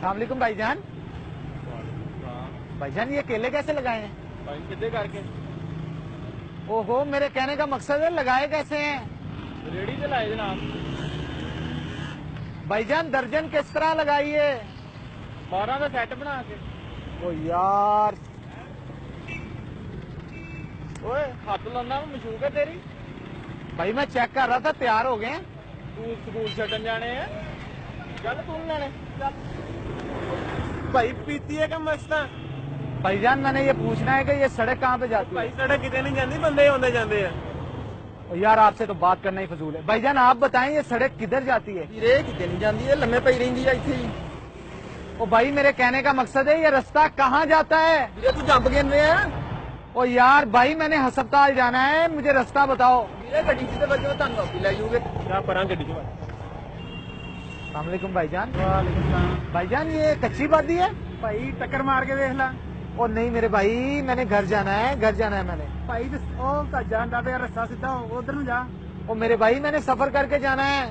अस्सलाम वालेकुम भाईजान। भाईजान ये केले कैसे लगाए हैं? भाई कितने करके ओहो, मेरे कहने का मकसद है लगाए कैसे हैं? रेडी से लाए जनाब। भाईजान दर्जन किस तरह लगाई है? 12 का सेट बना के। ओ यार, ओए हाथ लाना मशहूर है तेरी। भाई मैं चेक कर रहा था, तैयार हो गए। तू स्कूल छड़न जाने हैं, चल तू लेने चल। भाई पीती है क्या मस्ता? भाईजान मैंने ये पूछना है कि ये सड़क कहाँ पे जाती है? भाई सड़क कितने नहीं जाती, बंदे आते जाते हैं। ओ यार आपसे तो बात करना ही फजूल है। भाईजान आप बताएं ये सड़क किधर जाती है? वीरे कितने नहीं जाती है, लम्बे पई रही है इतने ही। ओ भाई मेरे कहने का मकसद है ये रास्ता कहाँ जाता है? वीरे तू जंप गिन रहे हैं। ओ यार भाई मैंने हस्पताल जाना है, मुझे रास्ता बताओ। वीरे गड्डी से बच्चे तन वापी ले जाओगे क्या परा गड्डी से। अस्सलाम वालेकुम भाईजान। वालेकुम सलाम। भाईजान ये कच्ची बादी है? भाई टक्कर मार के देख ला। ओ नहीं मेरे भाई, मैंने घर जाना है, घर जाना है मैंने। भाई ओ जाना तो यार रास्ता सीधा हो, उधर ਨੂੰ जा। ओ मेरे भाई मैंने सफर करके जाना है।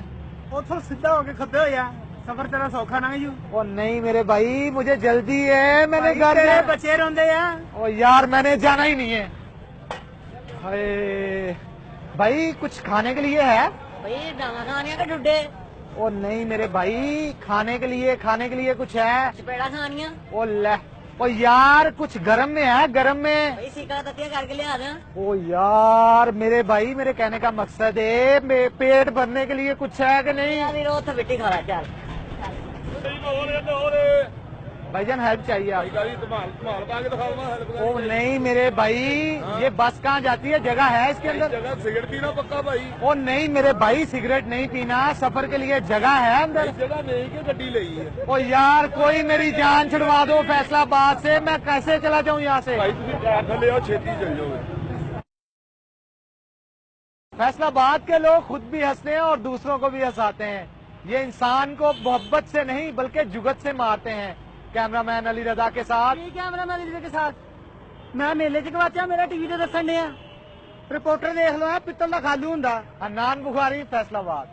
उथों सीधा होके खब्बे हो जा, सफर तेरा सौखा ना जू। ओ नहीं मेरे भाई, मुझे जल्दी है, मैंने घर तेरे जाना। बच्चे रोंदे आ। ओ यार मैंने जाना ही नहीं है। हाय भाई कुछ खाने के लिए है? भाई डांगा खाने का डुड्डे ओ नहीं मेरे भाई, खाने के लिए कुछ है? चपेड़ा खानिया। ओ ले, ओ यार कुछ गरम में है, गरम में। भाई सीका ततिया करके ले आ जा। ओ यार मेरे भाई, मेरे कहने का मकसद है पेट भरने के लिए कुछ है कि नहीं? यार वीरो उथे बिट्टी खा रहा चल। भाईजान हेल्प चाहिए आप। जगह ओ नहीं मेरे भाई, ये बस कहाँ जाती है? जगह है इसके अंदर? सिगरेट पीना पक्का भाई। ओ नहीं मेरे भाई, सिगरेट नहीं पीना, सफर के लिए जगह है अंदर। जगह नहीं कि गड्डी ली है। ओ यार कोई मेरी जान छुड़वा दो फैसलाबाद से, मैं कैसे चला जाऊं यहाँ से? भाई तुम कार थले आओ, छेती चल जाओगे। फैसलाबाद के लोग खुद भी हंसते हैं और दूसरों को भी हंसाते हैं। ये इंसान को मोहब्बत से नहीं बल्कि जुगत से मारते हैं। कैमरामैन अली रजा के साथ। कैमरामैन अली के साथ मैं मेले च गवाचा, मेरा टीवी ते दसन दिया। रिपोर्टर देख लो, पित्तल का खालू हुंदा। हन्नान बुखारी, फैसलाबाद।